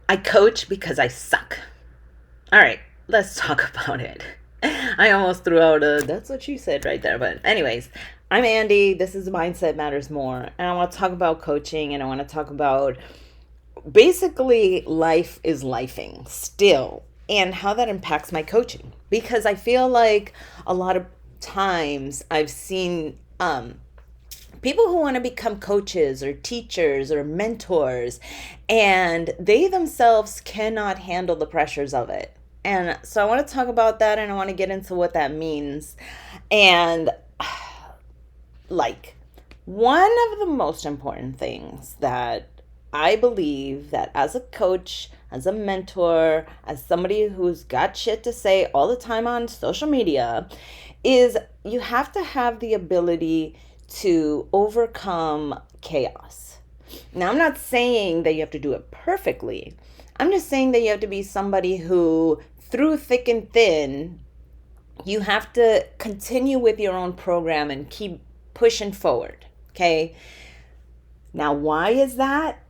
I coach because I suck. All right, let's talk about it. I almost threw out a that's what you said right there. But, anyways, I'm Andy. This is Mindset Matters More. And I want to talk about coaching and I want to talk about basically life is lifing still and how that impacts my coaching. Because I feel like a lot of times I've seen people who want to become coaches or teachers or mentors, and they themselves cannot handle the pressures of it. And so I want to talk about that and I want to get into what that means. And like, one of the most important things that I believe that as a coach, as a mentor, as somebody who's got shit to say all the time on social media, is you have to have the ability to overcome chaos. Now, I'm not saying that you have to do it perfectly. I'm just saying that you have to be somebody who, through thick and thin, you have to continue with your own program and keep pushing forward. Okay. Now, why is that?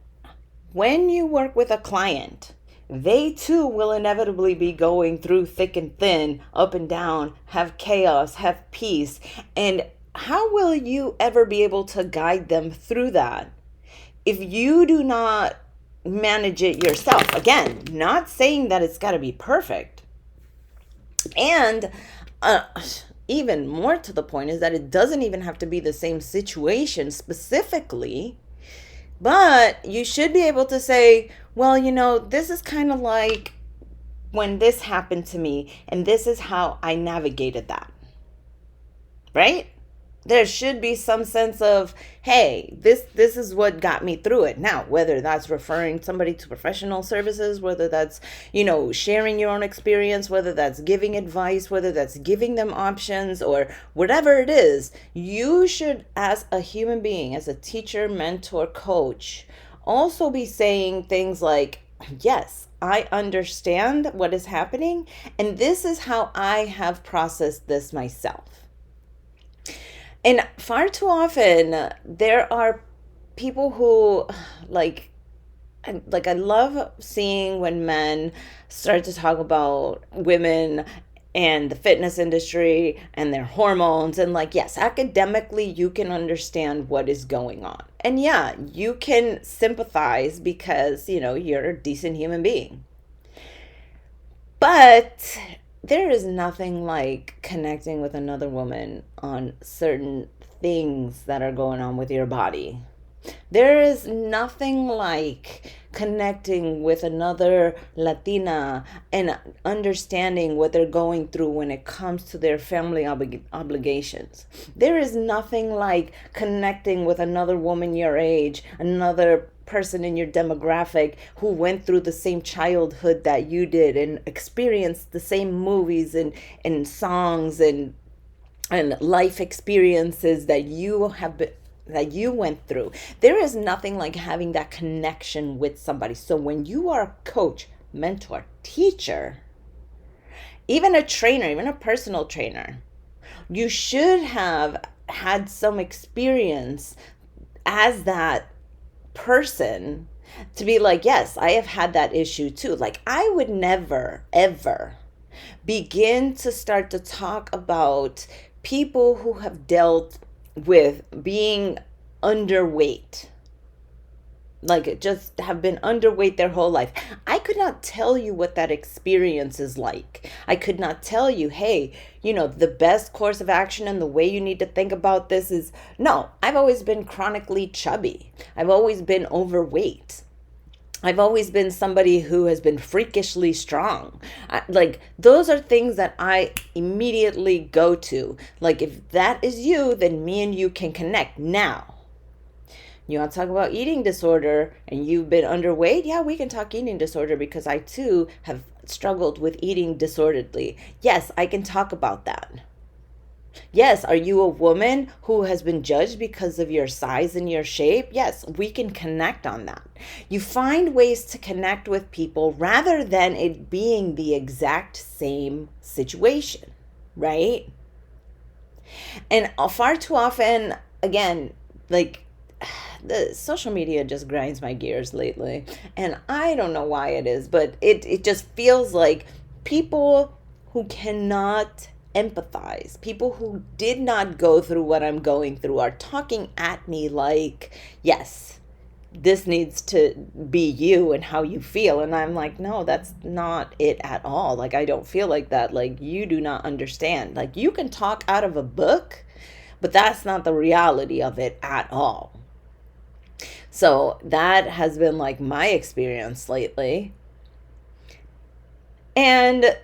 When you work with a client, they too will inevitably be going through thick and thin, up and down, have chaos, have peace. And how will you ever be able to guide them through that if you do not manage it yourself? Again, not saying that it's got to be perfect. And uh, even more to the point is that it doesn't even have to be the same situation specifically, but you should be able to say, well, this is kind of like when this happened to me, and this is how I navigated that, right? There should be some sense of, hey, this is what got me through it. Now, whether that's referring somebody to professional services, whether that's sharing your own experience, whether that's giving advice, whether that's giving them options, or whatever it is, you should, as a human being, as a teacher, mentor, coach, also be saying things like, yes, I understand what is happening, and this is how I have processed this myself. And far too often, there are people who, like, I love seeing when men start to talk about women and the fitness industry and their hormones. And, like, yes, academically, you can understand what is going on. And yeah, you can sympathize because, you're a decent human being. But there is nothing like connecting with another woman on certain things that are going on with your body. There is nothing like connecting with another Latina and understanding what they're going through when it comes to their family obligations. There is nothing like connecting with another woman your age, another person in your demographic who went through the same childhood that you did and experienced the same movies and songs and life experiences that you went through. There is nothing like having that connection with somebody. So when you are a coach, mentor, teacher, even a trainer, even a personal trainer, you should have had some experience as that person to be like, yes, I have had that issue too. Like, I would never, ever begin to start to talk about people who have dealt with being underweight, like just have been underweight their whole life. I could not tell you what that experience is like. I could not tell you, hey, the best course of action and the way you need to think about this is no. I've always been chronically chubby. I've always been overweight. I've always been somebody who has been freakishly strong. Like, those are things that I immediately go to. Like, if that is you, then me and you can connect. Now, you want to talk about eating disorder and you've been underweight? Yeah, we can talk eating disorder because I too have struggled with eating disorderly. Yes, I can talk about that. Yes, are you a woman who has been judged because of your size and your shape? Yes, we can connect on that. You find ways to connect with people rather than it being the exact same situation, right? And far too often, again, like, the social media just grinds my gears lately. And I don't know why it is, but it just feels like people who cannot empathize, people who did not go through what I'm going through, are talking at me like, yes, this needs to be you and how you feel. And I'm like, no, that's not it at all. Like, I don't feel like that. Like, you do not understand. Like, you can talk out of a book, but that's not the reality of it at all. So that has been like my experience lately. And,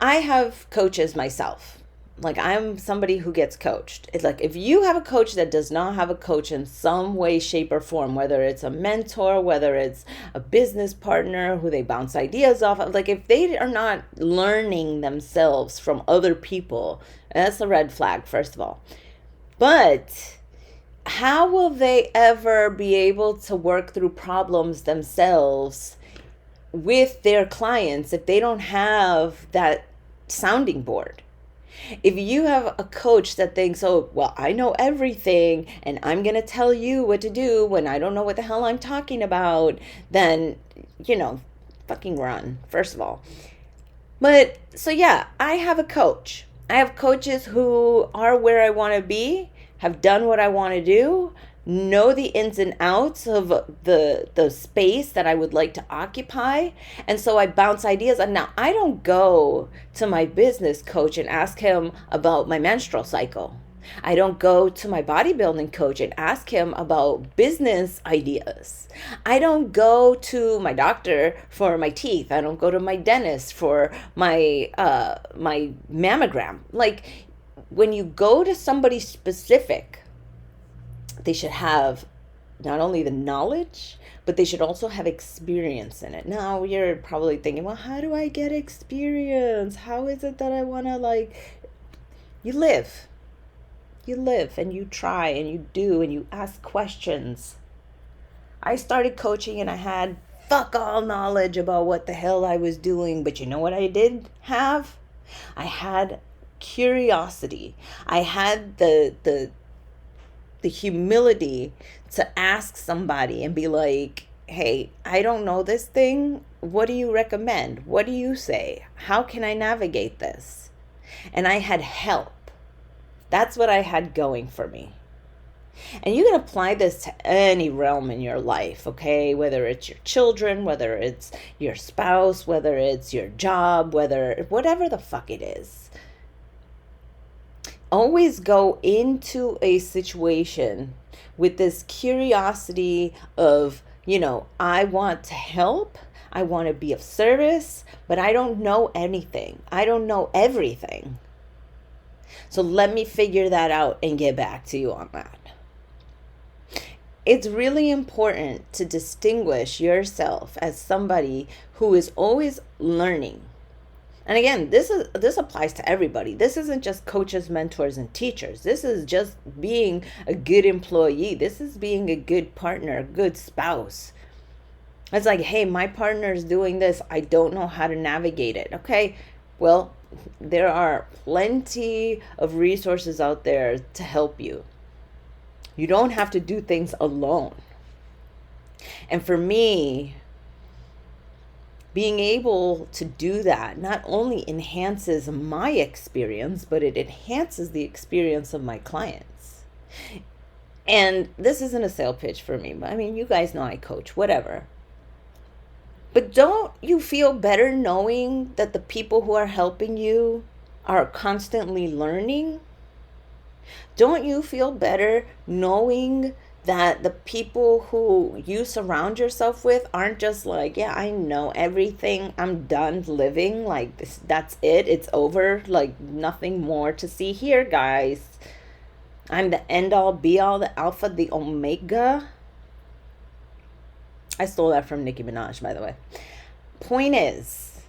I have coaches myself. Like, I'm somebody who gets coached. It's like, if you have a coach that does not have a coach in some way, shape, or form, whether it's a mentor, whether it's a business partner who they bounce ideas off of, like, if they are not learning themselves from other people, that's a red flag, first of all. But how will they ever be able to work through problems themselves with their clients if they don't have that sounding board? If you have a coach that thinks, oh, well, I know everything and I'm going to tell you what to do when I don't know what the hell I'm talking about, then, fucking run, first of all. But so, yeah, I have a coach. I have coaches who are where I want to be, have done what I want to do, know the ins and outs of the space that I would like to occupy. And so I bounce ideas. And now I don't go to my business coach and ask him about my menstrual cycle. I don't go to my bodybuilding coach and ask him about business ideas. I don't go to my doctor for my teeth. I don't go to my dentist for my my mammogram. Like, when you go to somebody specific, they should have not only the knowledge, but they should also have experience in it. Now, you're probably thinking, well, how do I get experience? How is it that I want to, like, you live and you try and you do and you ask questions. I started coaching and I had fuck all knowledge about what the hell I was doing. But you know what I did have? I had curiosity. I had the humility to ask somebody and be like, hey, I don't know this thing. What do you recommend? What do you say? How can I navigate this? And I had help. That's what I had going for me. And you can apply this to any realm in your life, okay? Whether it's your children, whether it's your spouse, whether it's your job, whatever the fuck it is. Always go into a situation with this curiosity of, I want to help, I want to be of service, but I don't know anything. I don't know everything. So let me figure that out and get back to you on that. It's really important to distinguish yourself as somebody who is always learning. And again, this applies to everybody. This isn't just coaches, mentors, and teachers. This is just being a good employee. This is being a good partner, a good spouse. It's like, hey, my partner is doing this. I don't know how to navigate it. Okay, well, there are plenty of resources out there to help you. You don't have to do things alone. And for me, being able to do that not only enhances my experience, but it enhances the experience of my clients. And this isn't a sale pitch for me, but I mean, you guys know I coach, whatever. But don't you feel better knowing that the people who are helping you are constantly learning? Don't you feel better knowing that the people who you surround yourself with aren't just like, yeah, I know everything, I'm done living, like this, that's it, it's over, like nothing more to see here, guys. I'm the end all be all, the alpha, the omega. I stole that from Nicki Minaj, by the way. Point is,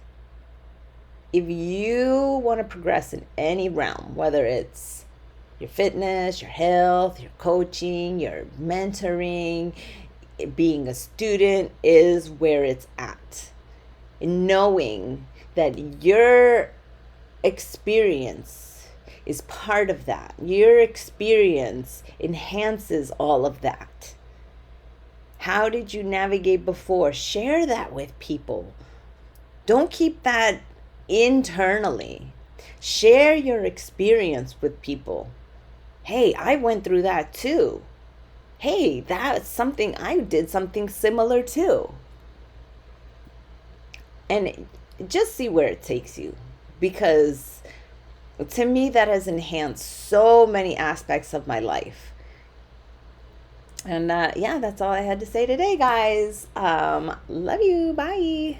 if you want to progress in any realm, whether it's your fitness, your health, your coaching, your mentoring, being a student is where it's at. And knowing that your experience is part of that. Your experience enhances all of that. How did you navigate before? Share that with people. Don't keep that internally. Share your experience with people. Hey, I went through that too. Hey, that's something, I did something similar too. And just see where it takes you. Because to me, that has enhanced so many aspects of my life. And yeah, that's all I had to say today, guys. Love you. Bye.